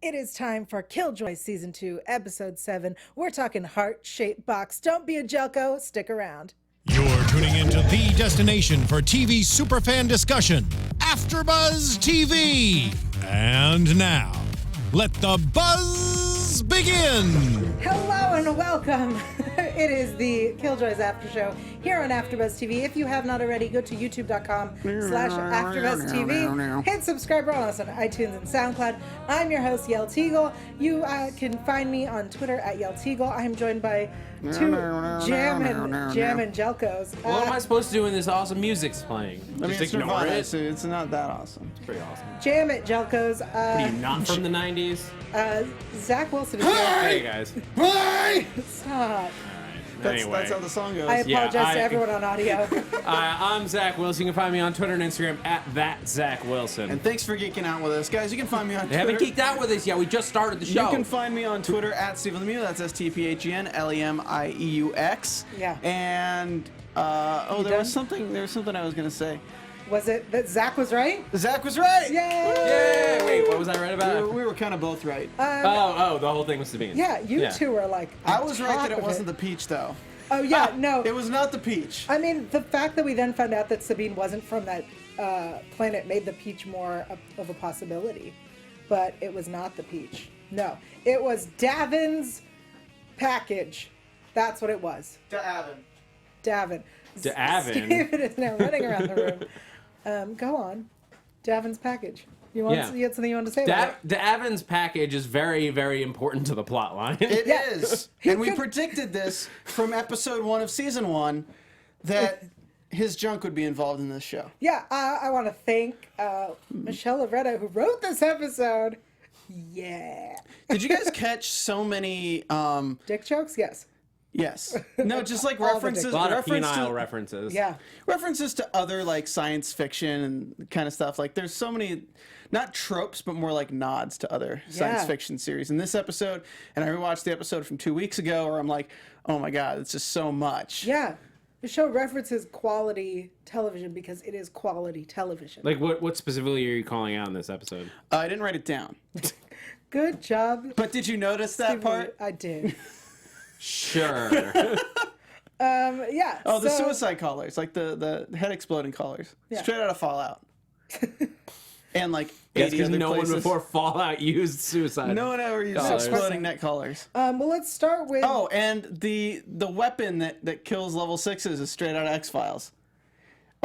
It is time for Killjoys Season 2, Episode 7. We're talking heart-shaped box. Don't be a jelko. Stick around. You're tuning into the destination for TV superfan discussion, AFTERBUZZ TV. And now, let the buzz begin. Hello and welcome. It is the Killjoys After Show here on AFTERBUZZ TV. If you have not already, go to youtube.com/AFTERBUZZ TV. Hit subscribe. We're on us on iTunes and SoundCloud. I'm your host, Yael Tygiel. You can find me on Twitter at Yael Tygiel. I'm joined by two jammin' jelkos. What am I supposed to do when this awesome music's playing? Just ignore it. So it's not that awesome. It's pretty awesome. Jam it, jelkos. What are you, not from the 90s? Zach Wilson is here. Hey, guys. Hi! Stop. That's how the song goes. I apologize to everyone on audio. I'm Zach Wilson. You can find me on Twitter and Instagram at @ThatZachWilson. And thanks for geeking out with us. Guys, you can find me on They Twitter. haven't geeked out with us yet. We just started the show. You can find me on Twitter at Stephen Lemieux. That's STPHENLEMIEUX. Yeah. And there was something I was gonna say. Was it that Zach was right? Zach was right! Yay! Yay! Wait, what was I right about? We were kind of both right. The whole thing was Sabine. Yeah, you two were like. I was right that it wasn't the peach, though. Oh yeah, no. It was not the peach. I mean, the fact that we then found out that Sabine wasn't from that planet made the peach more of a possibility, but it was not the peach. No, it was Davin's package. That's what it was. Davin. Davin. Steven is now running around the room. Go on. Davin's package. You had something you wanted to say about it? Davin's package is very, very important to the plot line. It is. And we predicted this from episode 1 of season 1 that his junk would be involved in this show. Yeah, I want to thank Michelle Lovretta, who wrote this episode. Yeah. Did you guys catch so many Dick jokes? Yes. Yes. No, just like All the references. dick- A lot of reference penile to, references. Yeah. references to other like science fiction and kind of stuff. Like there's so many, not tropes, but more like nods to other science fiction series. In this episode, and I rewatched the episode from 2 weeks ago, where I'm like, oh my god, it's just so much. Yeah. The show references quality television because it is quality television. Like, what specifically are you calling out in this episode? I didn't write it down. Good job. But did you notice that part? I did. Sure. Yeah. Oh, the so- suicide collars, like the head exploding collars, Yeah. straight out of Fallout. And like It's 80 because other no places. one before Fallout used suicide. No one ever used Collars. exploding neck collars. Well, let's start with. Oh, and the weapon that kills level 6s is straight out of X-Files.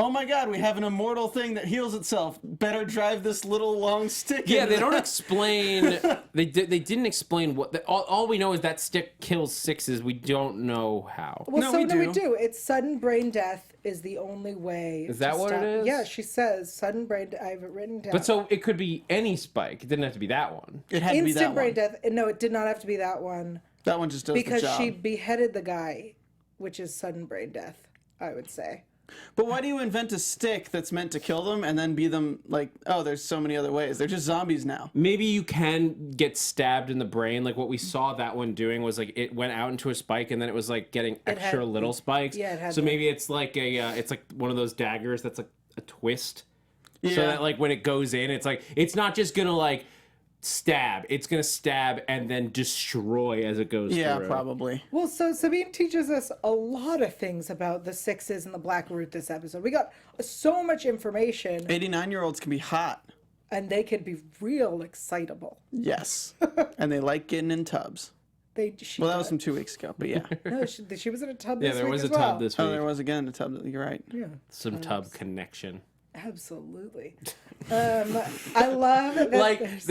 Oh my god, we have an immortal thing that heals itself. Better drive this little long stick. Yeah, into they don't that. explain. They didn't explain what. All we know is that stick kills 6s. We don't know how. Well, No, so we no, we do. do. It's sudden brain death is the only way. Is that to what it stop. is? Yeah, she says sudden brain. I have it written down. But so it could be any spike. It didn't have to be that one. It had to be that instant brain one. death. No, it did not have to be that one That one just does because the job. she beheaded the guy, which is sudden brain death. I would say. But why do you invent a stick that's meant to kill them and then be them like, oh, there's so many other ways. They're just zombies now. Maybe you can get stabbed in the brain. Like what we saw that one doing was like it went out into a spike and then it was like getting extra little spikes. Yeah, it had so that. maybe it's like it's like one of those daggers that's like a twist. Yeah. So that like when it goes in, it's like it's not just gonna like stab. It's gonna stab and then destroy as it goes Yeah, through. probably. Well, so Sabine teaches us a lot of things about the 6s and the Black Root this episode. We got so much information, 89-year-olds can be hot. and they can be real excitable. Yes. And they like getting in tubs. She Well, that was does. from 2 weeks ago, but yeah. No, she was in a tub Yeah, this there week was a as tub well. this week. Oh, there was again a tub. You're right. Yeah, Some tub connection. absolutely. I love that. Like there's-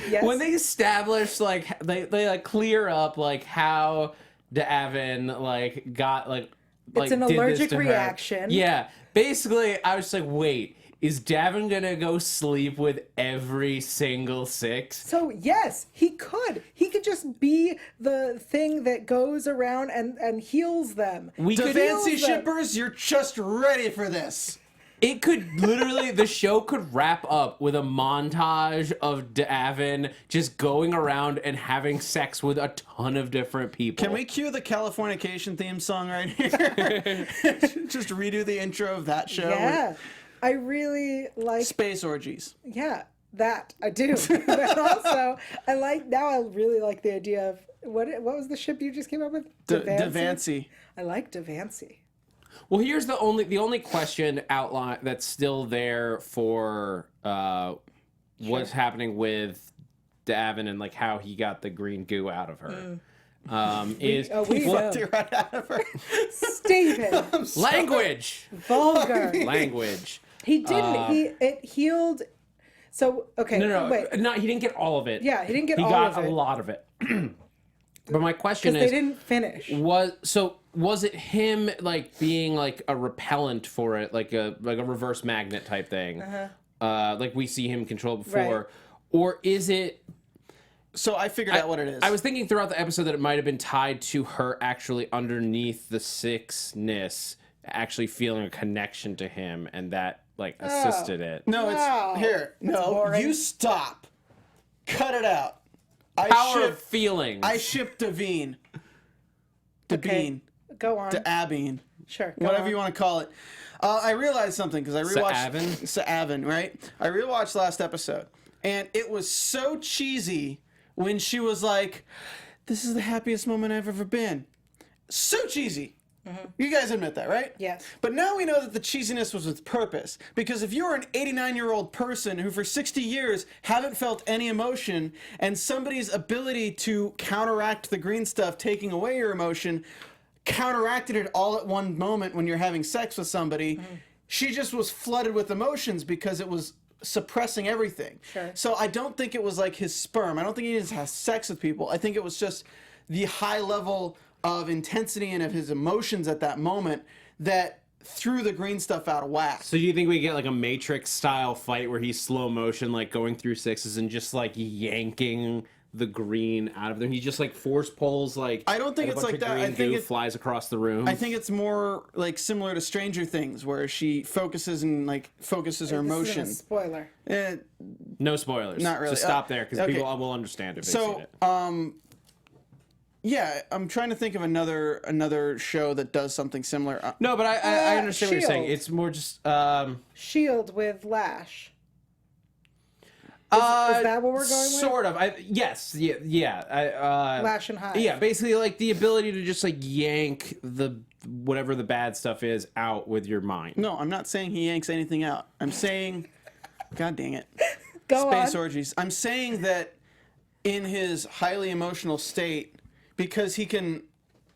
yes. when they establish like they like clear up like how Davin like got like It's an did this allergic to her. reaction. Yeah, basically I was like, wait, is Davin gonna go sleep with every single 6? So yes, he could. He could just be the thing that goes around and heals them. We The could fancy them. shippers, you're just ready for this. It could literally, the show could wrap up with a montage of Davin just going around and having sex with a ton of different people. Can we cue the Californication theme song right here? Just redo the intro of that show. Yeah, I really like. Space orgies. Yeah, that I do. But also, I really like the idea of what was the ship you just came up with? Devancy. I like Devancy. Well, here's the only question outline that's still there for what's happening with Davin and like how he got the green goo out of her. We Fucked it right out of her. Stephen. Language. Vulgar. Language. He didn't. It healed. So okay. Wait. No, he didn't get all of it. Yeah, he didn't get He all got of it. a lot of it. But my question Because is, they didn't finish. was it him like being like a repellent for it, like a reverse magnet type thing, like we see him control before, Right. or is it? So I figured out what it is. I was thinking throughout the episode that it might have been tied to her actually underneath the sickness, actually feeling a connection to him, and that like assisted it. No, Wow. it's here. No, boring. you stop. Cut it out. Power of feelings. I ship Davin. Davin. Go on. Davin. Sure. Go Whatever on. you want to call it. I realized something because I rewatched Savin? Savin, right? I rewatched last episode, and it was so cheesy when she was like, "This is the happiest moment I've ever been." So cheesy. You guys admit that, right? Yes. But now we know that the cheesiness was with purpose. Because if you're an 89-year-old person who for 60 years haven't felt any emotion, and somebody's ability to counteract the green stuff taking away your emotion counteracted it all at one moment when you're having sex with somebody, she just was flooded with emotions because it was suppressing everything. Sure. So I don't think it was like his sperm. I don't think he needed to have sex with people. I think it was just the high level of intensity and of his emotions at that moment that threw the green stuff out of whack. So do you think we get like a Matrix style fight where he's slow motion, like going through sixes and just like yanking the green out of them? He just like force pulls like. I don't think a it's bunch like of that. green I think goo it flies across the room. I think it's more like similar to Stranger Things, where she focuses and like focuses her This isn't a emotion. spoiler. No spoilers. Not really. So stop there because okay. people will understand if they've So, seen it. Yeah, I'm trying to think of another show that does something similar. No, but I understand what you're saying. Shield. It's more just. Shield with Lash. Is that what we're going with? Sort of. Yes. Yeah. Lash and Hive. Yeah, basically like the ability to just like yank the whatever the bad stuff is out with your mind. No, I'm not saying he yanks anything out. I'm saying, God dang it, Go space on. orgies. I'm saying that in his highly emotional state, because he can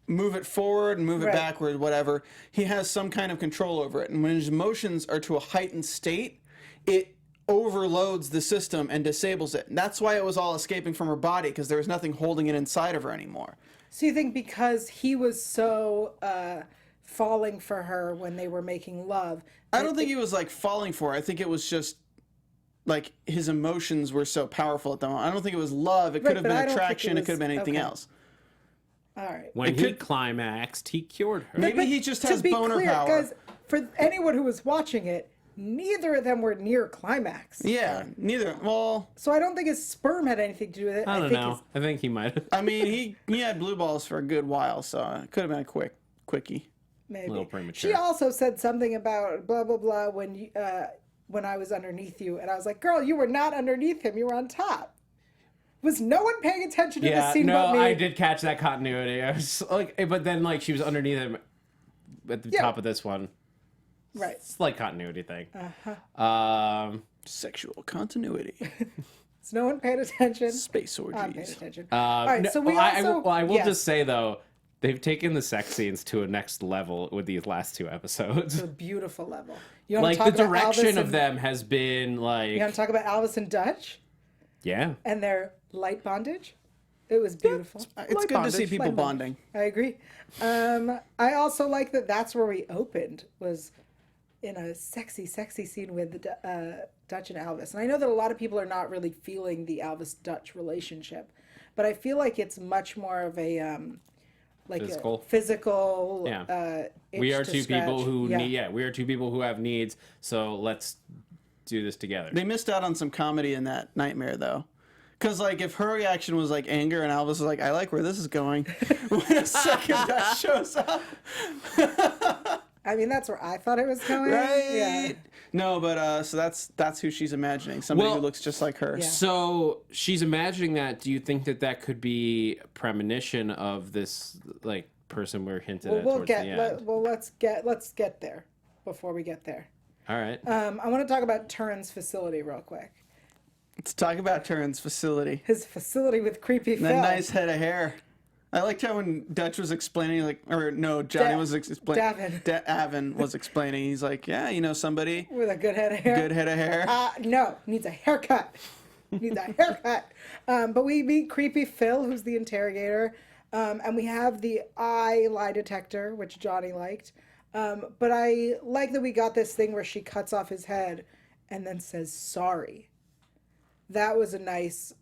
move it forward and move it Right. backward, whatever, he has some kind of control over it. And when his emotions are to a heightened state, it overloads the system and disables it. And that's why it was all escaping from her body, because there was nothing holding it inside of her anymore. So you think because he was so falling for her when they were making love? I don't think he was like falling for her. I think it was just like his emotions were so powerful at the moment. I don't think it was love. It could Right, have but been I don't think attraction. it It could have been was- anything okay. else. All right. When It he could- climaxed, he cured her. Maybe he just To has be boner clear, power. guys, for anyone who was watching it, neither of them were near climax. Yeah, neither. Well, So I don't think his sperm had anything to do with it. I don't think know. I think he might have. I mean, he had blue balls for a good while, so it could have been a quickie. Maybe. A little premature. She also said something about blah blah blah when I was underneath you, and I was like, "Girl, you were not underneath him. You were on top." Was no one paying attention to the Yeah, scene no, but me? I did catch that continuity. I was like, but then like she was underneath him at the Yeah. top of this one. Right. Slight continuity thing. Sexual continuity. So no one paid attention. Space I'm paying orgies. attention. All right. No, So we I also. will yes, just say though, they've taken the sex scenes to a next level with these last two episodes. a beautiful level. You want Like to the talk about direction Elvis of and, them has been like, You want to talk about Elvis and Dutch yeah. and their light bondage? It was beautiful. It's Light good to see bondage, people light bonding. I agree. I also like that that's where we opened, was in a sexy, sexy scene with Dutch and Elvis. And I know that a lot of people are not really feeling the Elvis-Dutch relationship, but I feel like it's much more of a like Physical. a physical. Yeah. Itch We are to two people scratch. who Yeah. need. Yeah, we are two people who have needs. So let's do this together. They missed out on some comedy in that nightmare, though. Because, like, if her reaction was, like, anger and Elvis was like, I like where this is going, when a second that shows up. I mean, that's where I thought it was going. Right? Yeah. No, but so that's who she's imagining. Somebody who looks just like her. Yeah. So she's imagining that. Do you think that that could be a premonition of this like person we're hinted at towards the end? Let's get there before we get there. All right. I want to talk about Turin's facility real quick. Let's talk about Turin's facility. His facility with creepy Phil. That nice head of hair. I liked how when Dutch was explaining, like, or no, Johnny was explaining. Davin. Davin was explaining. He's like, yeah, you know, somebody With a good head of hair. good head of hair. No, needs a haircut. Needs a haircut. But we meet creepy Phil, who's the interrogator, and we have the eye lie detector, which Johnny liked. But I like that we got this thing where she cuts off his head and then says sorry. That was a nice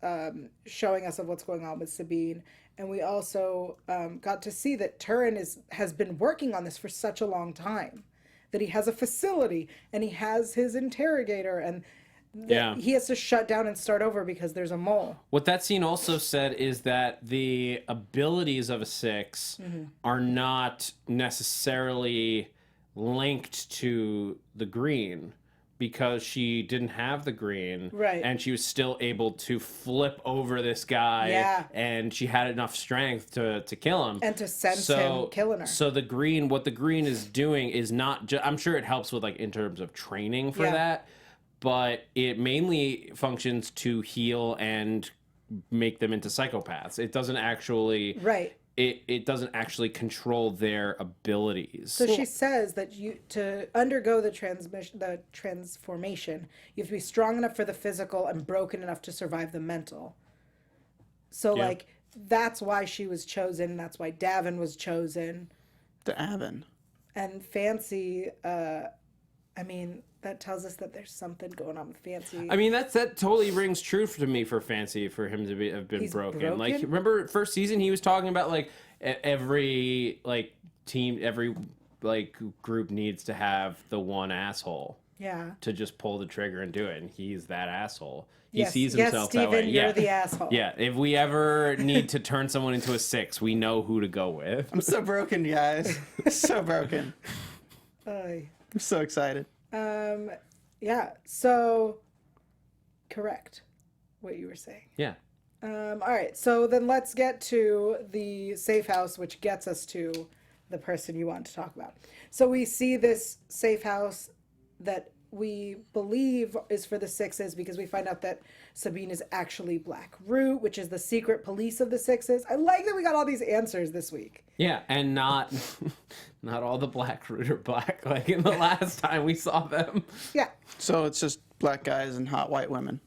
showing us of what's going on with Sabine. And we also got to see that Turin has been working on this for such a long time. That he has a facility and he has his interrogator and he has to shut down and start over because there's a mole. What that scene also said is that the abilities of a 6 are not necessarily linked to the green. Because she didn't have the green, right? And she was still able to flip over this guy, and she had enough strength to kill him and to sense him killing her. So what the green is doing is not just. I'm sure it helps with like in terms of training for that, but it mainly functions to heal and make them into psychopaths. It doesn't actually It doesn't actually control their abilities. So she says that to undergo the transformation, you have to be strong enough for the physical and broken enough to survive the mental. So like that's why she was chosen. That's why Davin was chosen. Davin. And Fancy, I mean, that tells us that there's something going on with Fancy. I mean, that totally rings true to me for Fancy, for him to have been broken. Like, remember first season, he was talking about like every like team, every like group needs to have the one asshole. Yeah. To just pull the trigger and do it, and he's that asshole. He yes. sees himself Steven, that way. You're the asshole. Yeah. If we ever need to turn someone into a 6, we know who to go with. I'm so broken, guys. So broken. I'm so excited. Yeah, so correct what you were saying. Yeah. All right, so then let's get to the safe house, which gets us to the person you want to talk about. So we see this safe house that we believe is for the 6s because we find out that Sabine is actually Black Root, which is the secret police of the 6s. I like that we got all these answers this week. Yeah, and not all the Black Root are black like in the last time we saw them. Yeah. So it's just black guys and hot white women.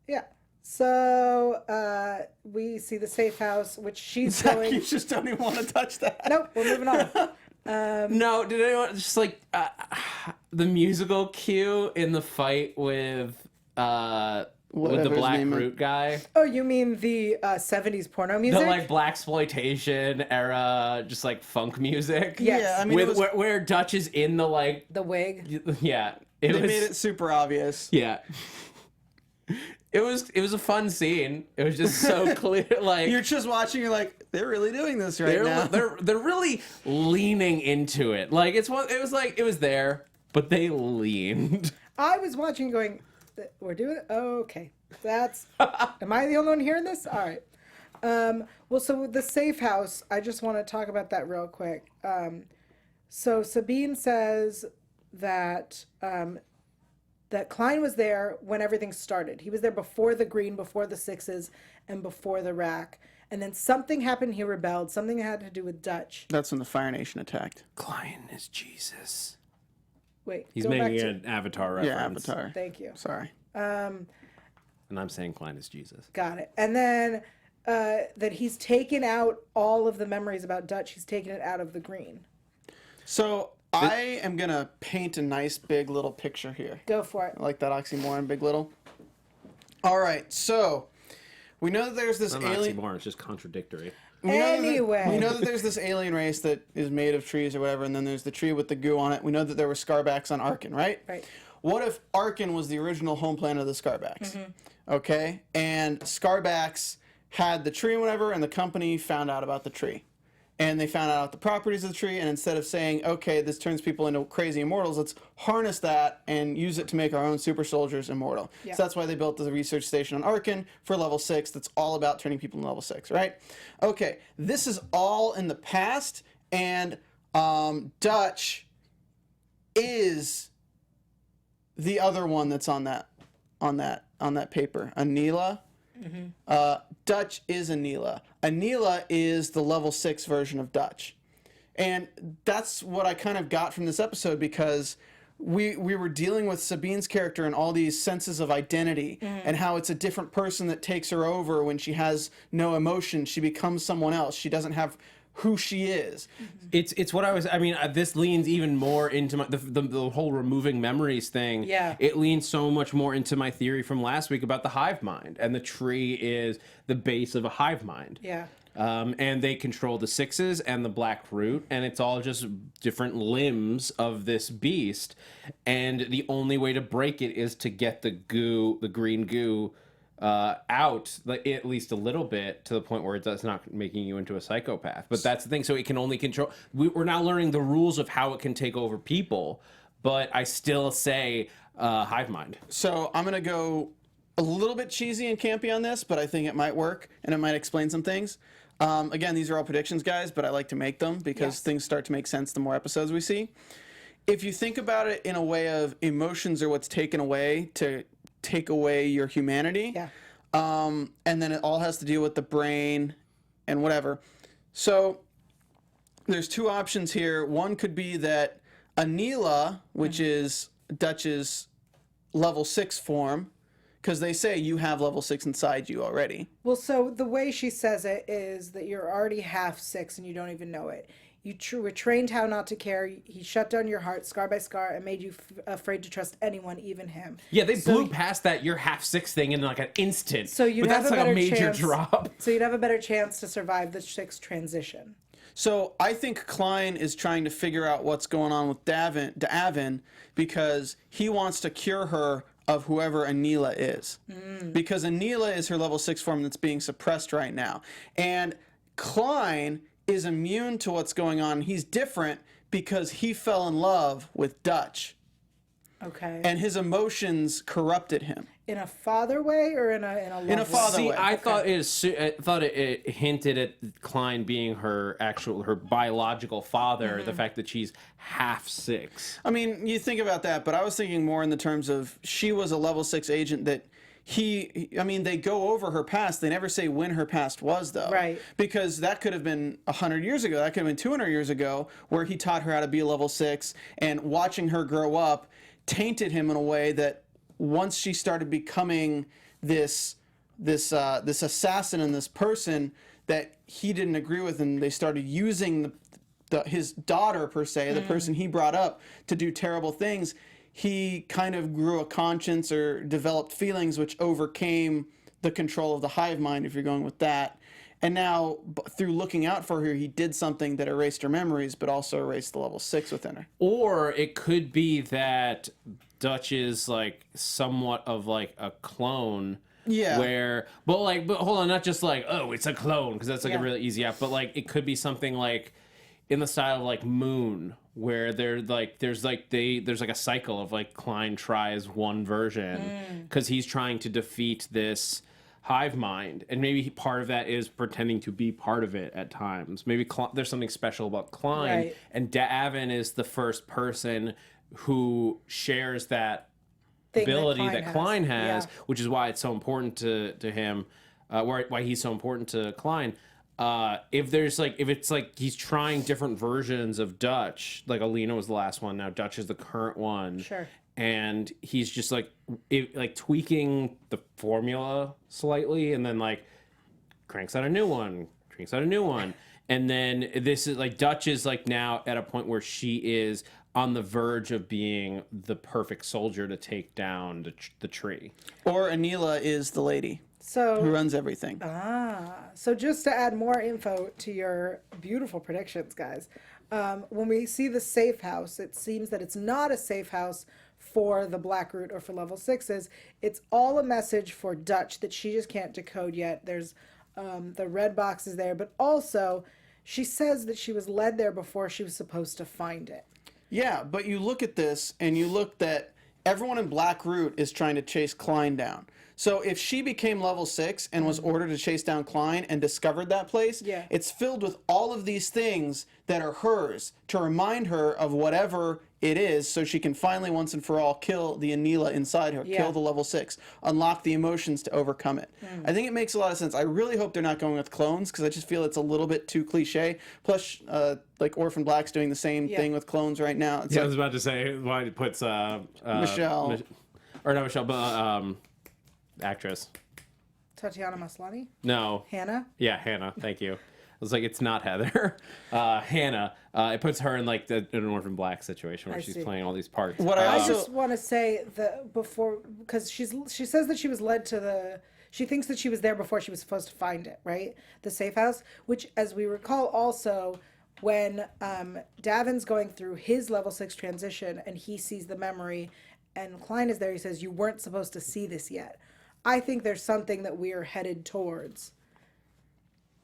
Yeah. So we see the safe house, which she's going. You just don't even want to touch that. Nope, we're moving on. No, did anyone just like the musical cue in the fight with the Black Root guy? Oh, you mean the 70s porno music? The like blaxploitation era, just like funk music. Yes. Yeah, I mean, where Dutch is in the like the wig. Yeah, they made it super obvious. Yeah. It was a fun scene. It was just so clear. Like you're just watching. You're like, they're really doing this right now. They're really leaning into it. Like it was there, but they leaned. I was watching, going, we're doing it. Oh, okay, that's. Am I the only one hearing this? All right. Well, so the safe house. I just want to talk about that real quick. So Sabine says that. That Klein was there when everything started. He was there before the green, before the 6s, and before the rack. And then something happened. He rebelled. Something had to do with Dutch. That's when the Fire Nation attacked. Klein is Jesus. Wait, he's making an Avatar reference. Yeah, Avatar. Thank you. Sorry. And I'm saying Klein is Jesus. Got it. And then that he's taken out all of the memories about Dutch. He's taken it out of the green. So I am going to paint a nice big little picture here. Go for it. I like that oxymoron, big little. All right, so we know that there's this alien... Oxymoron, it's just contradictory. We know that there's this alien race that is made of trees or whatever, and then there's the tree with the goo on it. We know that there were Scarbacks on Arkin, right? Right. What if Arkin was the original home planet of the Scarbacks? Mm-hmm. Okay? And Scarbacks had the tree and whatever, and the company found out about the tree. and they found out the properties of the tree, and instead of saying, okay, this turns people into crazy immortals, let's harness that and use it to make our own super soldiers immortal. Yeah. So that's why they built the research station on Arkin for level 6 that's all about turning people into level 6, right? Okay, this is all in the past, and Dutch is the other one that's on that paper. Aneela. Dutch is Aneela. Aneela is the level 6 version of Dutch. And that's what I kind of got from this episode, because we were dealing with Sabine's character and all these senses of identity and how it's a different person that takes her over when she has no emotion. She becomes someone else. She doesn't have who she is. It's what I mean, this leans even more into the whole removing memories thing. Yeah. It leans so much more into my theory from last week about the hive mind, and the tree is the base of a hive mind. Yeah. And they control the sixes and the black root, and it's all just different limbs of this beast. And the only way to break it is to get the green goo, out, like, at least a little bit, to the point where it's not making you into a psychopath. But that's the thing. So it can only control. We're now learning the rules of how it can take over people. But I still say hive mind. So I'm gonna go a little bit cheesy and campy on this, but I think it might work and it might explain some things. Again, these are all predictions, guys, but I like to make them because things start to make sense the more episodes we see. If you think about it in a way of emotions are what's taken away to take away your humanity, and then it all has to deal with the brain and whatever. So there's two options here. One could be that Aneela, which is Dutch's level 6 form, because they say you have level 6 inside you already. Well, so the way she says it is that you're already half 6 and you don't even know it. You were trained how not to care. He shut down your heart scar by scar and made you afraid to trust anyone, even him. Yeah, they blew past that "you're half 6" thing in like an instant. So you'd but have that's a like better a major chance, drop. So you'd have a better chance to survive the 6 transition. So I think Klein is trying to figure out what's going on with Davin because he wants to cure her of whoever Aneela is. Because Aneela is her level 6 form that's being suppressed right now. And Klein is immune to what's going on. He's different because he fell in love with Dutch. Okay. And his emotions corrupted him. In a father way or in a love In a father See, way. I thought it hinted at Klein being her biological father. The fact that she's half 6. I mean, you think about that, but I was thinking more in the terms of she was a level 6 agent that they go over her past. They never say when her past was, though. Right. Because that could have been 100 years ago. That could have been 200 years ago, where he taught her how to be a level 6, and watching her grow up tainted him in a way that once she started becoming this assassin and this person that he didn't agree with, and they started using his daughter, per se, the person he brought up, to do terrible things, he kind of grew a conscience or developed feelings which overcame the control of the hive mind, if you're going with that. And now, through looking out for her, he did something that erased her memories, but also erased the level 6 within her. Or it could be that Dutch is like somewhat of like a clone. Yeah. But hold on, not just like, oh, it's a clone, because that's like a really easy app. But like, it could be something like in the style of like Moon, where there's like a cycle of like Klein tries one version because he's trying to defeat this hive mind, and maybe part of that is pretending to be part of it at times. Maybe there's something special about Klein, Right. and Davin is the first person who shares that Thing ability that Klein has, Yeah. which is why it's so important to him, why he's so important to Klein. If it's like he's trying different versions of Dutch, like Alina was the last one, now Dutch is the current one. Sure. And he's just like tweaking the formula slightly, and then like cranks out a new one, and then this is like Dutch is like now at a point where she is on the verge of being the perfect soldier to take down the tree. Or Aneela is the lady who So runs everything. so just to add more info to your beautiful predictions, guys, when we see the safe house, it seems that it's not a safe house for the Black Root or for level 6s. It's all a message for Dutch that she just can't decode yet. There's the red box is there, but also she says that she was led there before she was supposed to find it. Yeah, but you look at this and you look that everyone in Black Root is trying to chase Klein down. So if she became level 6 and was ordered to chase down Klein and discovered that place, it's filled with all of these things that are hers to remind her of whatever it is, so she can finally once and for all kill the Aneela inside her, kill the level 6, unlock the emotions to overcome it. I think it makes a lot of sense. I really hope they're not going with clones, because I just feel it's a little bit too cliche. Plus, like Orphan Black's doing the same thing with clones right now. It's I was about to say why it puts Michelle, or not Michelle, but actress. Tatiana Maslany? No. Hannah? Yeah, Hannah. Thank you. I was like, it's not Heather. Hannah. It puts her in like an Orphan Black situation where she's playing all these parts. What I just want to say that before, because she says that she was led to the. She thinks that she was there before she was supposed to find it, right? The safe house, which, as we recall, also when Davin's going through his level 6 transition and he sees the memory, and Klein is there, he says, "You weren't supposed to see this yet." I think there's something that we are headed towards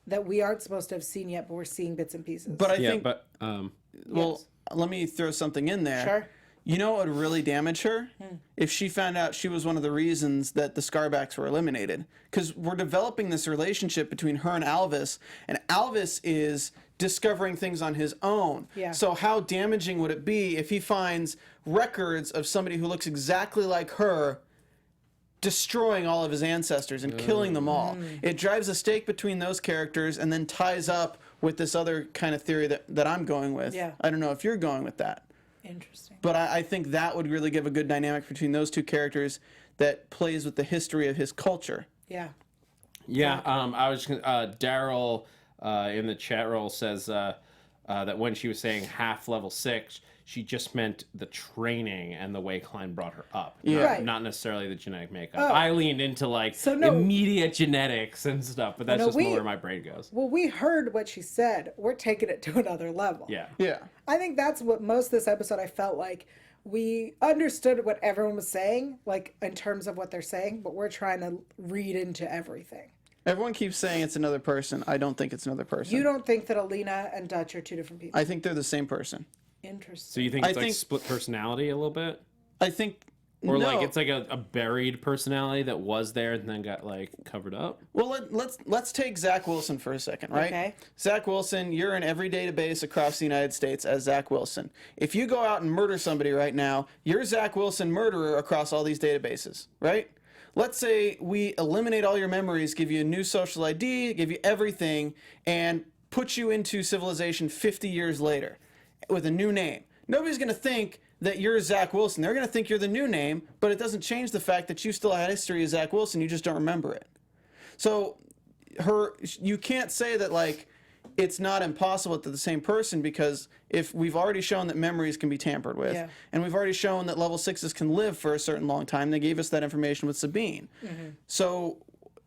that we aren't supposed to have seen yet, but we're seeing bits and pieces. But I think, yes. let me throw something in there. Sure. You know what would really damage her? If she found out she was one of the reasons that the Scarbacks were eliminated. Because we're developing this relationship between her and Alvis is discovering things on his own. Yeah. So how damaging would it be if he finds records of somebody who looks exactly like her destroying all of his ancestors and killing them all? It drives a stake between those characters and then ties up with this other kind of theory that I'm going with. Yeah. I don't know if you're going with that. Interesting. But I think that would really give a good dynamic between those two characters that plays with the history of his culture. Yeah. Yeah, I was Daryl in the chat roll says that when she was saying half level 6, she just meant the training and the way Klein brought her up. Yeah. Right. Not necessarily the genetic makeup. Oh. I leaned into like immediate genetics and stuff, but that's just more where my brain goes. Well, we heard what she said. We're taking it to another level. Yeah. Yeah. I think that's what most of this episode I felt like we understood what everyone was saying, like in terms of what they're saying, but we're trying to read into everything. Everyone keeps saying it's another person. I don't think it's another person. You don't think that Alina and Dutch are two different people? I think they're the same person. Interesting. So you think it's like split personality a little bit? I think... Or no. like it's like a buried personality that was there and then got like covered up? Well, let's take Zach Wilson for a second, right? Okay. Zach Wilson, you're in every database across the United States as Zach Wilson. If you go out and murder somebody right now, you're Zach Wilson murderer across all these databases, right? Let's say we eliminate all your memories, give you a new social ID, give you everything, and put you into civilization 50 years later with a new name. Nobody's going to think that you're Zach Wilson. They're going to think you're the new name, but it doesn't change the fact that you still had history as Zach Wilson. You just don't remember it. So you can't say that like it's not impossible that they're the same person, because if we've already shown that memories can be tampered with, and we've already shown that level 6s can live for a certain long time, they gave us that information with Sabine. So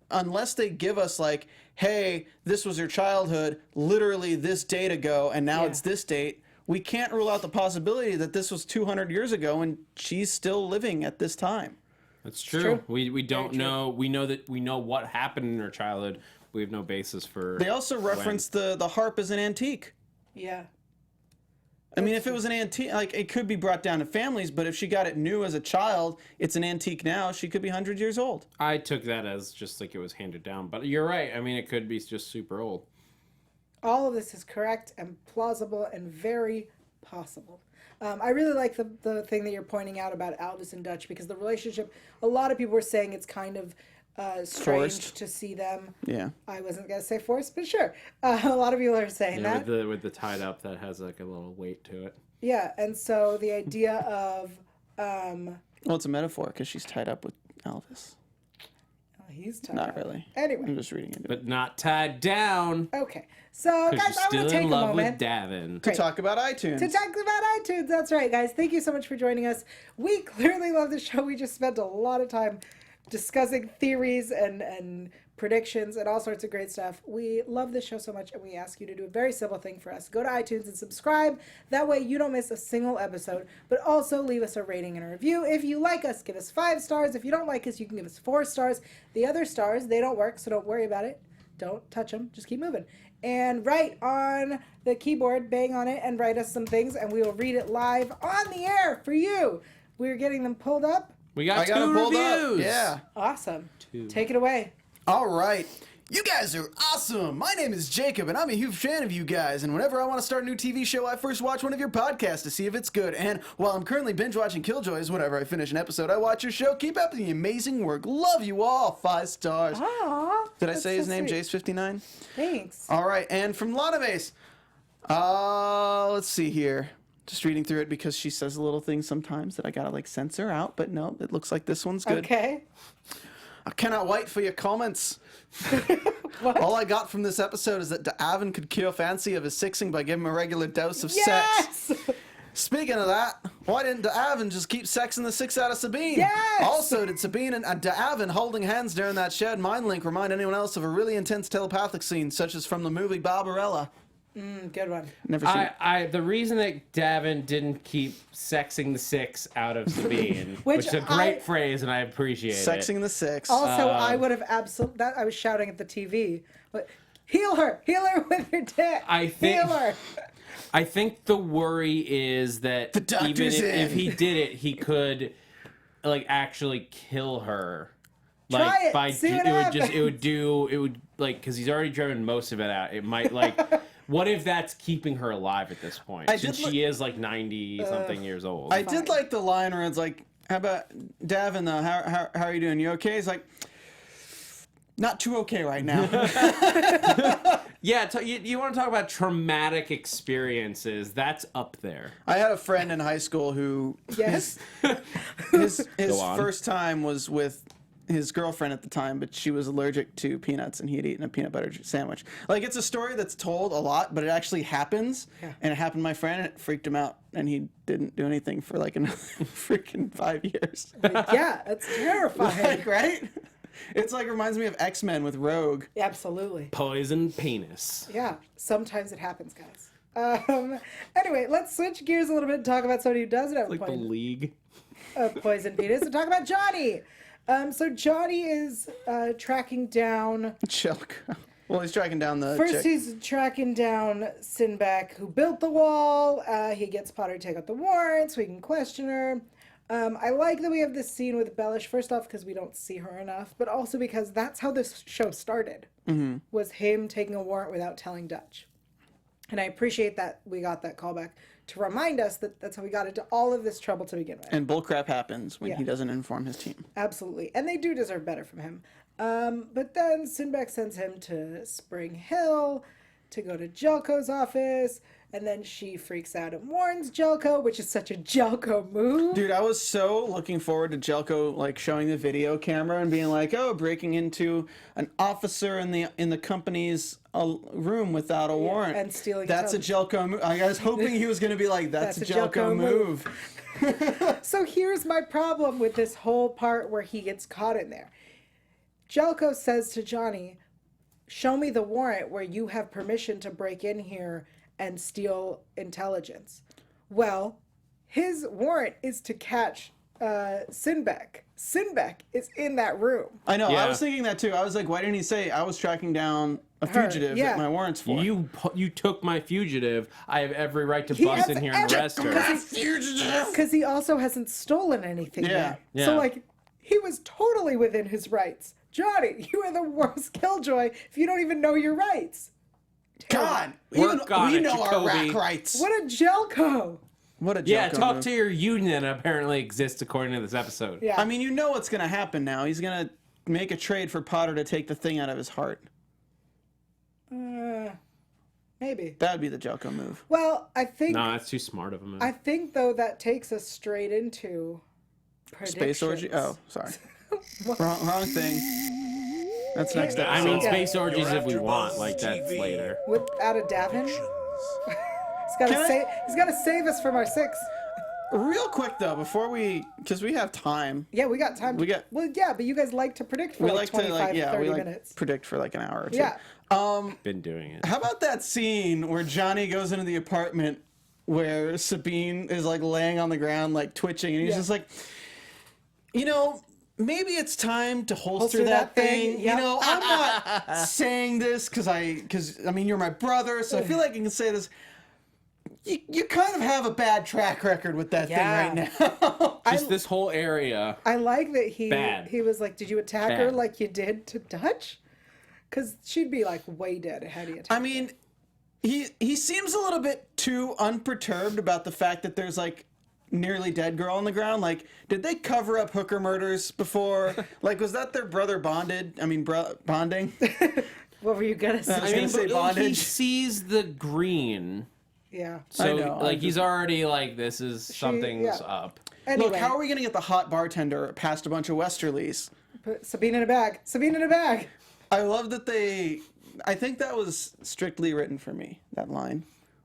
unless they give us like, hey, this was your childhood literally this date ago, and now it's this date, we can't rule out the possibility that this was 200 years ago and she's still living at this time. That's true. We don't know. We know what happened in her childhood. We have no basis for... They also reference the harp as an antique. Yeah. I mean, if it was an antique, like, it could be brought down to families, but if she got it new as a child, it's an antique now, she could be 100 years old. I took that as just like it was handed down, but you're right. I mean, it could be just super old. All of this is correct and plausible and very possible. I really like the thing that you're pointing out about Aldous and Dutch, because the relationship, a lot of people were saying it's kind of strange Forced. to see them. Yeah. I wasn't going to say forced, but sure. A lot of people are saying that. With the tied up that has like a little weight to it. Yeah, and so the idea of... Well, it's a metaphor because she's tied up with Elvis. He's tied Not up. really. Anyway. I'm just reading into it. But not tied down. Okay. So, Because guys, she's I still want to take in a love moment. with Davin. To talk about iTunes. To talk about iTunes. That's right, guys. Thank you so much for joining us. We clearly love the show. We just spent a lot of time discussing theories and predictions and all sorts of great stuff. We love this show so much, and we ask you to do a very simple thing for us. Go to iTunes and subscribe. That way you don't miss a single episode, but also leave us a rating and a review. If you like us, give us 5 stars. If you don't like us, you can give us 4 stars. The other stars, they don't work, so don't worry about it. Don't touch them. Just keep moving. And write on the keyboard, bang on it, and write us some things, and we will read it live on the air for you. We're getting them pulled up. We got got it 2 pulled up. reviews. Yeah. Awesome. Take it away. All right. You guys are awesome. My name is Jacob, and I'm a huge fan of you guys. And whenever I want to start a new TV show, I first watch one of your podcasts to see if it's good. And while I'm currently binge watching Killjoys, whenever I finish an episode, I watch your show. Keep up the amazing work. Love you all. 5 stars. Aww. Did I say his name? Jace59? Thanks. All right. And from Lana Base. Let's see here. Just reading through it because she says little things sometimes that I gotta like censor out. But no, it looks like this one's good. Okay. I cannot wait for your comments. What? All I got from this episode is that Davin could cure fancy of his sexing by giving him a regular dose of sex. Yes! Speaking of that, why didn't Davin just keep sexing the 6 out of Sabine? Yes! Also, did Sabine and Davin holding hands during that shared mind link remind anyone else of a really intense telepathic scene, such as from the movie Barbarella? Good one. Never seen it. The reason that Davin didn't keep sexing the 6 out of Sabine, Which which is a great phrase, and I appreciate it. Sexing the 6. Also, I would have absolutely. I was shouting at the TV. But heal her with your dick. Heal her. I think the worry is that The doctor's even if in. he did it, he could like actually kill her. Try it. By See what it would like because he's already driven most of it out. It might like. What if that's keeping her alive at this point? Since she is like 90-something years old. I did like the line where it's like, how about Davin, though? How are you doing? You okay? He's like, not too okay right now. Yeah, you want to talk about traumatic experiences? That's up there. I had a friend in high school who Yes. his Go on. first time was with his girlfriend at the time, but she was allergic to peanuts and he had eaten a peanut butter sandwich. Like, it's a story that's told a lot, but it actually happens. Yeah. And it happened to my friend and it freaked him out and he didn't do anything for like another freaking 5 years. Yeah, that's terrifying. Like, right? It's like reminds me of X-Men with Rogue. Absolutely. Poison penis. Yeah, sometimes it happens, guys. Anyway, let's switch gears a little bit and talk about somebody who doesn't have Like the League. poison penis and talk about Johnny. So Johnny is tracking down. Jelko. Well, he's tracking down the First, chick. he's tracking down Sinbak, who built the wall. He gets Potter to take out the warrant so he can question her. I like that we have this scene with Bellish, first off, because we don't see her enough, but also because that's how this show started, was him taking a warrant without telling Dutch. And I appreciate that we got that callback to remind us that that's how we got into all of this trouble to begin with. And bullcrap happens when Yeah. he doesn't inform his team. Absolutely. And they do deserve better from him. But then Sinbak sends him to Spring Hill to go to Jelko's office. And then she freaks out and warns Jelko, which is such a Jelko move. Dude, I was so looking forward to Jelko like showing the video camera and being like, "Oh, breaking into an officer in the company's room without a warrant and stealing That's a Jelko move." I was hoping he was going to be like, "That's a Jelko move." So here's my problem with this whole part where he gets caught in there. Jelko says to Johnny, "Show me the warrant where you have permission to break in here and steal intelligence." Well, his warrant is to catch Sinbak. Sinbak is in that room. I know. Yeah. I was thinking that too. I was like, "Why didn't he say I was tracking down a fugitive yeah. that my warrant's for?" You took my fugitive. I have every right to He bust has in here and arrest her. Because he also hasn't stolen anything Yeah. yet. So, Yeah. like, he was totally within his rights. Johnny, you are the worst killjoy if you don't even know your rights. God, Work on we it, know our Jacoby. rack rights. What a Jelko. What a Jelko Yeah, talk move. to your union that apparently exists according to this episode. Yeah. I mean, you know what's going to happen now. He's going to make a trade for Potter to take the thing out of his heart. Maybe. That would be the Jelko move. Well, I think No, that's too smart of a move. I think though that takes us straight into Space orgy? predictions. Oh, sorry. wrong thing. That's next episode. I mean, Yeah. space orgies if we want, like that's later. Without a Davin. He's got to save us from our 6. Real quick though, before we, because we have time. Yeah, we got time. Well, yeah, but you guys like to predict for We like like to 25, 30 we minutes. predict for like an hour or two. Yeah. Been doing it. How about that scene where Johnny goes into the apartment where Sabine is like laying on the ground, like twitching, and he's Yeah. just like, you know, maybe it's time to holster that thing. Yep. You know, I'm not saying this because I mean, you're my brother, so I feel like I can say this. You kind of have a bad track record with that thing right now. Just this whole area. I like that he was like, did you attack her Bad. like you did to Dutch? Because she'd be like way dead had he attacked I mean, he seems a little bit too unperturbed about the fact that there's like nearly dead girl on the ground. Like, did they cover up hooker murders before? Like, was that their brother bonding? What were you gonna say? I was gonna say He bondage. sees the green. Yeah. So, know, like, he's already like, this is something's yeah. up. Anyway, Look, how are we gonna get the hot bartender past a bunch of Westerlies? put Sabine in a bag. Sabine in a bag. I love that I think that was strictly written for me, that line.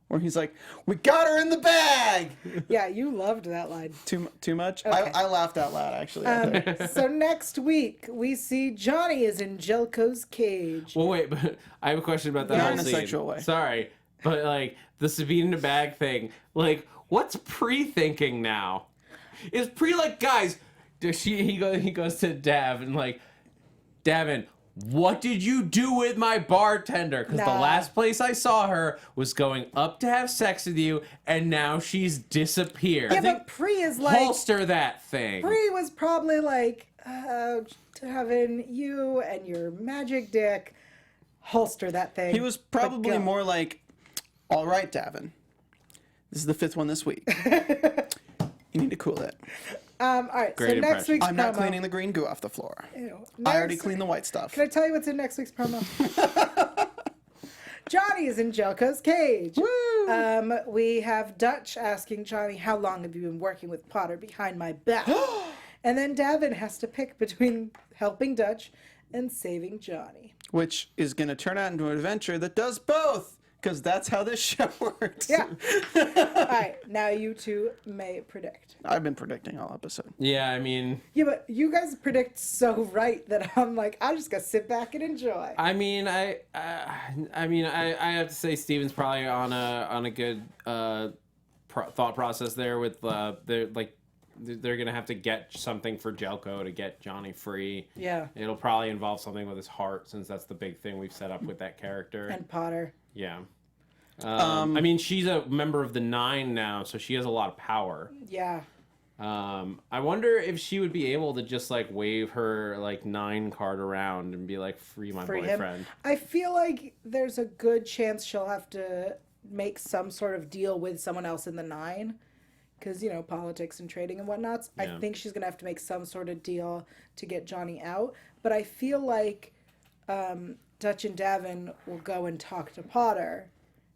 Where he's like, we got her in the bag! Yeah, you loved that line. Too much? Okay. I laughed out loud, actually. out there. So next week we see Johnny is in Jelko's cage. Well, wait, but I have a question about that Not whole in a scene. sexual way. Sorry, but like the Sabine in a bag thing, like what's Pre thinking now? Is Pre like, guys? He goes to Dav and like, Davin, what did you do with my bartender? Because the Nah. last place I saw her was going up to have sex with you, and now she's disappeared. Yeah, but Pre is like, Holster that thing. Pre was probably like, having you and your magic dick, holster that thing. He was but probably go. more like, all right, Davin. This is the 5th one this week. You need to cool it. All right, Great so next impression. week's I'm not promo. cleaning the green goo off the floor. Ew. I already Next- cleaned the white stuff. Can I tell you what's in next week's promo? Johnny is in Jelko's cage. Woo! We have Dutch asking Johnny, how long have you been working with Potter behind my back? And then Davin has to pick between helping Dutch and saving Johnny. Which is going to turn out into an adventure that does both. Because that's how this show works. Yeah. All right, now you two may predict. I've been predicting all episode. Yeah, I mean, Yeah, but you guys predict so right that I'm like, I'm just gonna sit back and enjoy. I have to say Steven's probably on a good thought process there with they're gonna have to get something for Jelko to get Johnny free. Yeah. It'll probably involve something with his heart, since that's the big thing we've set up with that character. And Potter. Yeah. I mean, she's a member of the 9 now, so she has a lot of power. Yeah. I wonder if she would be able to just like wave her like 9 card around and be like, free my Free boyfriend. him. I feel like there's a good chance she'll have to make some sort of deal with someone else in the 9. Because, you know, politics and trading and whatnot. Yeah. I think she's going to have to make some sort of deal to get Johnny out. But I feel like Dutch and Davin will go and talk to Potter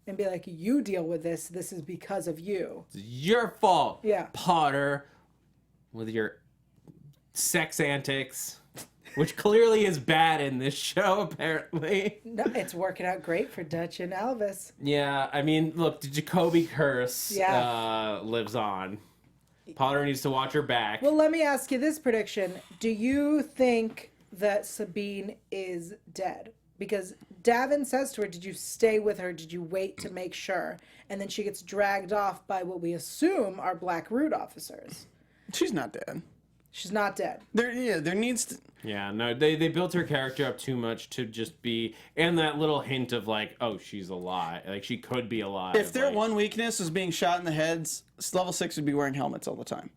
and be like, you deal with this. This is because of you. It's your fault, Yeah. Potter, with your sex antics, which clearly is bad in this show, apparently. No, it's working out great for Dutch and Elvis. Yeah, I mean, look, the Jacoby curse lives on. Potter needs to watch her back. Well, let me ask you this prediction. Do you think that Sabine is dead? Because Davin says to her, did you stay with her? Did you wait to make sure? And then she gets dragged off by what we assume are Black Root officers. She's not dead. She's not dead. There needs to... Yeah, no, they built her character up too much to just be, and that little hint of like, oh, she's alive. Like, she could be alive. If their like, one weakness is being shot in the heads, level 6 would be wearing helmets all the time.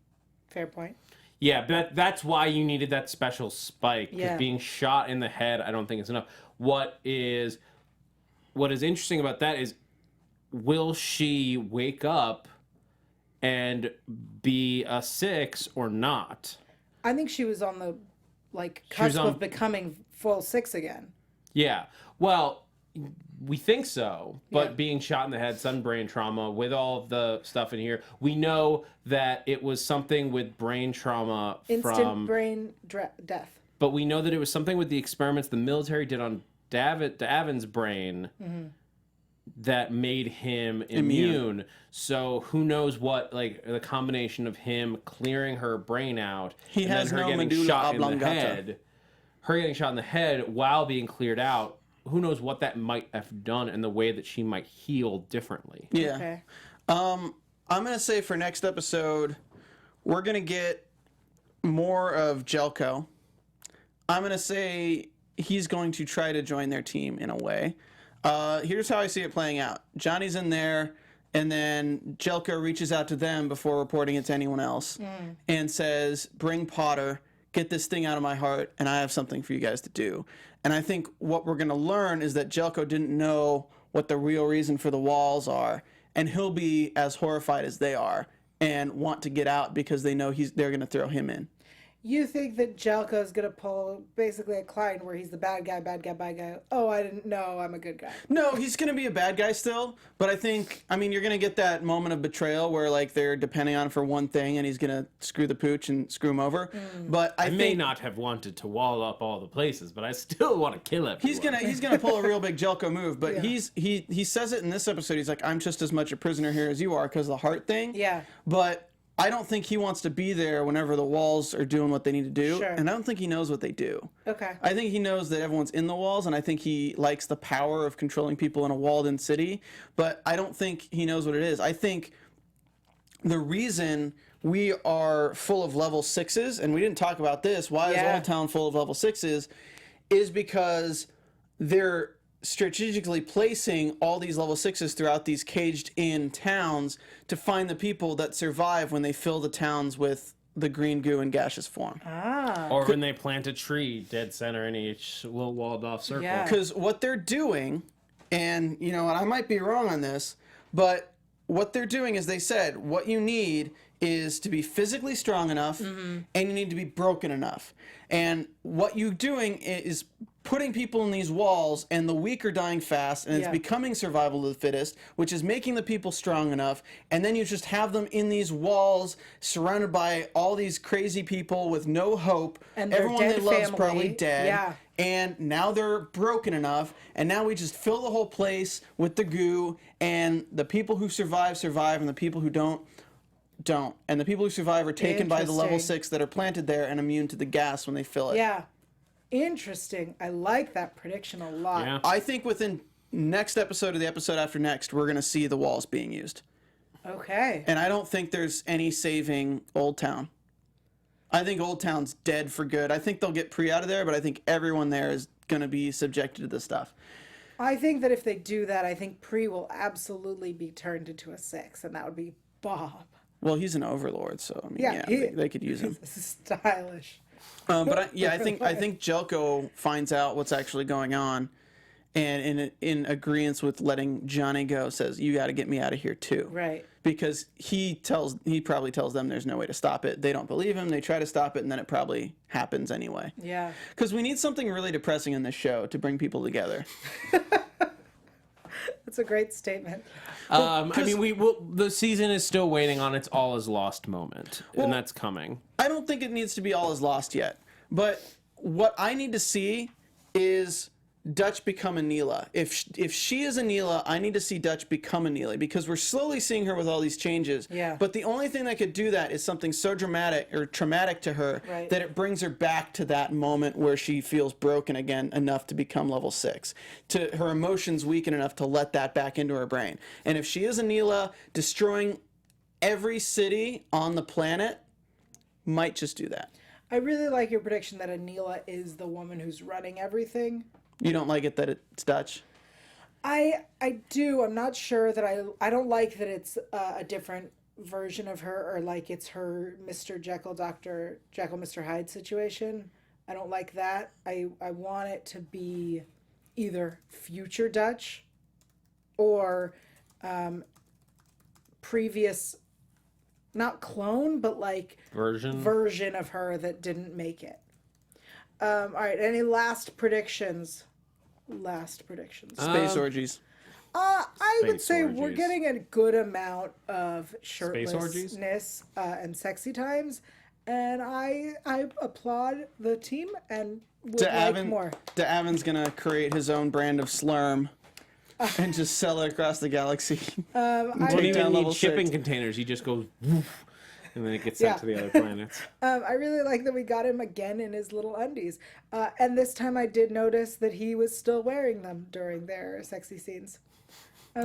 Fair point. Yeah, but that's why you needed that special spike. Because Yeah. being shot in the head, I don't think is enough. What is interesting about that is, will she wake up and be a 6 or not? I think she was on the was cusp on- of becoming full 6 again. Yeah. Well, we think so, but Yeah. being shot in the head, sudden brain trauma, with all of the stuff in here, we know that it was something with brain trauma Instant brain death. but we know that it was something with the experiments the military did on Davin's brain that made him immune. So who knows what, like, the combination of him clearing her brain out He and has then her no getting medulla shot in the oblongata. head, her getting shot in the head while being cleared out, who knows what that might have done and the way that she might heal differently. Yeah. Okay. I'm going to say for next episode, we're going to get more of Jelko I'm going to say he's going to try to join their team in a way. Here's how I see it playing out. Johnny's in there, and then Jelko reaches out to them before reporting it to anyone else and says, bring Potter, get this thing out of my heart, and I have something for you guys to do. And I think what we're going to learn is that Jelko didn't know what the real reason for the walls are, and he'll be as horrified as they are and want to get out because they know they're going to throw him in. You think that Jelko's gonna pull basically a Klein where he's the bad guy, bad guy. Oh, I didn't know I'm a good guy. No, he's going to be a bad guy still, but I mean, you're going to get that moment of betrayal where, like, they're depending on him for one thing and he's going to screw the pooch and screw him over. But I may not have wanted to wall up all the places, but I still want to kill everyone. He's gonna pull a real big Jelko move, but he says it in this episode. He's like, I'm just as much a prisoner here as you are because of the heart thing. Yeah. But I don't think he wants to be there whenever the walls are doing what they need to do. Sure. And I don't think he knows what they do. Okay. I think he knows that everyone's in the walls, and I think he likes the power of controlling people in a walled-in city, but I don't think he knows what it is. I think the reason we are full of level 6s, and we didn't talk about this, why is Old Town full of level 6s, is because they're strategically placing all these level 6s throughout these caged-in towns to find the people that survive when they fill the towns with the green goo in gaseous form. Or when they plant a tree dead center in each little walled-off circle. Yeah. Because what they're doing, and you know, and I might be wrong on this, but what they're doing is they said what you need is to be physically strong enough and you need to be broken enough. And what you're doing is putting people in these walls, and the weak are dying fast, and it's becoming survival of the fittest, which is making the people strong enough, and then you just have them in these walls surrounded by all these crazy people with no hope. And everyone they love's family. probably dead. Yeah. And now they're broken enough, and now we just fill the whole place with the goo, and the people who survive, and the people who don't. And the people who survive are taken by the level 6 that are planted there and immune to the gas when they fill it. Yeah. Interesting. I like that prediction a lot. Yeah. I think within next episode or the episode after next, we're going to see the walls being used. Okay. And I don't think there's any saving Old Town. I think Old Town's dead for good. I think they'll get Pre out of there, but I think everyone there is going to be subjected to this stuff. I think that if they do that, I think Pre will absolutely be turned into a 6, and that would be Bob. Well, he's an overlord, so I mean, they could use him. Stylish. But I think Jelko finds out what's actually going on, and in agreement with letting Johnny go, says, "You got to get me out of here too." Right. Because he probably tells them there's no way to stop it. They don't believe him. They try to stop it, and then it probably happens anyway. Yeah. Because we need something really depressing in this show to bring people together. That's a great statement. I mean, the season is still waiting on its all is lost moment, and that's coming. I don't think it needs to be all is lost yet. But what I need to see is Dutch become Aneela. If she is Aneela, I need to see Dutch become Aneela, because we're slowly seeing her with all these changes. Yeah. But the only thing that could do that is something so dramatic or traumatic to her that it brings her back to that moment where she feels broken again enough to become level 6. To her emotions weaken enough to let that back into her brain. And if she is Aneela, destroying every city on the planet might just do that. I really like your prediction that Aneela is the woman who's running everything. You don't like it that it's Dutch? I do. I'm not sure that I don't like that it's a different version of her, or like it's her Mr. Jekyll, Dr. Jekyll, Mr. Hyde situation. I don't like that. I want it to be either future Dutch or previous, not clone, but like version of her that didn't make it. All right. Any last predictions? Space orgies. I would say orgies. we're getting a good amount of shirtlessness and sexy times, and I applaud the team and would like more. Davin's gonna create his own brand of slurm and just sell it across the galaxy. I don't even need shipping containers. He just goes woof, and then it gets sent to the other planets. I really like that we got him again in his little undies. And this time I did notice that he was still wearing them during their sexy scenes.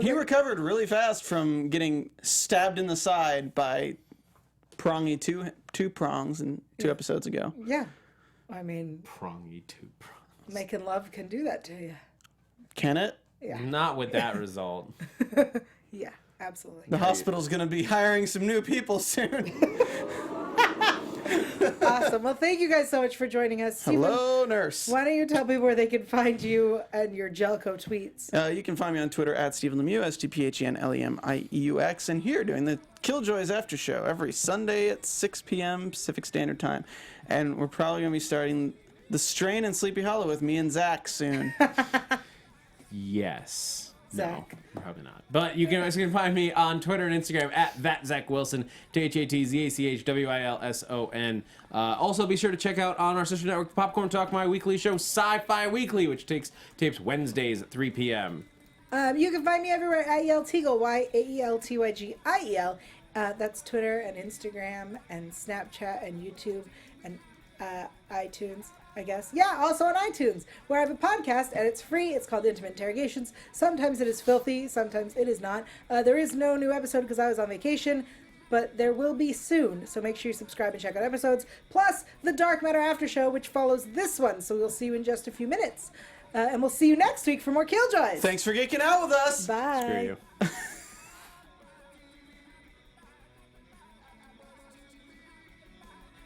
He recovered really fast from getting stabbed in the side by Prongy two prongs and 2 episodes ago. Yeah. I mean, Prongy two prongs. making love can do that to you. Can it? Yeah. Not with that result. Yeah, absolutely. The hospital's going to be hiring some new people soon. Awesome. Well, thank you guys so much for joining us. Hello, nurse. Why don't you tell people where they can find you and your Jelko tweets? You can find me on Twitter at Stephen Lemieux, StephenLemieux, and here doing the Killjoys after show every Sunday at 6 p.m. Pacific Standard Time. And we're probably going to be starting The Strain and Sleepy Hollow with me and Zach soon. Yes. Zach. No, probably not. But you can also find me on Twitter and Instagram at @ZachWilson, ThatZachWilson. Also, be sure to check out on our sister network, Popcorn Talk, my weekly show, Sci-Fi Weekly, which tapes Wednesdays at 3 p.m. You can find me everywhere at Yael Tygiel, YAELTYGIEL. That's Twitter and Instagram and Snapchat and YouTube and iTunes, I guess. Yeah, also on iTunes, where I have a podcast, and it's free. It's called Intimate Interrogations. Sometimes it is filthy, sometimes it is not. There is no new episode because I was on vacation, but there will be soon, so make sure you subscribe and check out episodes, plus the Dark Matter After Show, which follows this one, so we'll see you in just a few minutes. And we'll see you next week for more Killjoys. Thanks for geeking out with us. Bye. Screw you.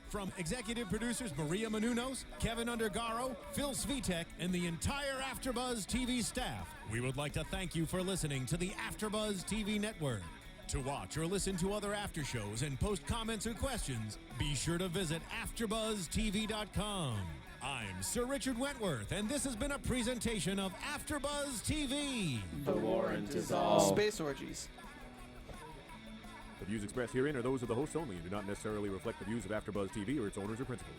From executive producers Maria Menounos, Kevin Undergaro, Phil Svitek, and the entire AfterBuzz TV staff, we would like to thank you for listening to the AfterBuzz TV network. To watch or listen to other after shows and post comments or questions, be sure to visit AfterBuzzTV.com. I'm Sir Richard Wentworth, and this has been a presentation of AfterBuzz TV. The warrant is all. Space orgies. The views expressed herein are those of the hosts only and do not necessarily reflect the views of AfterBuzz TV or its owners or principals.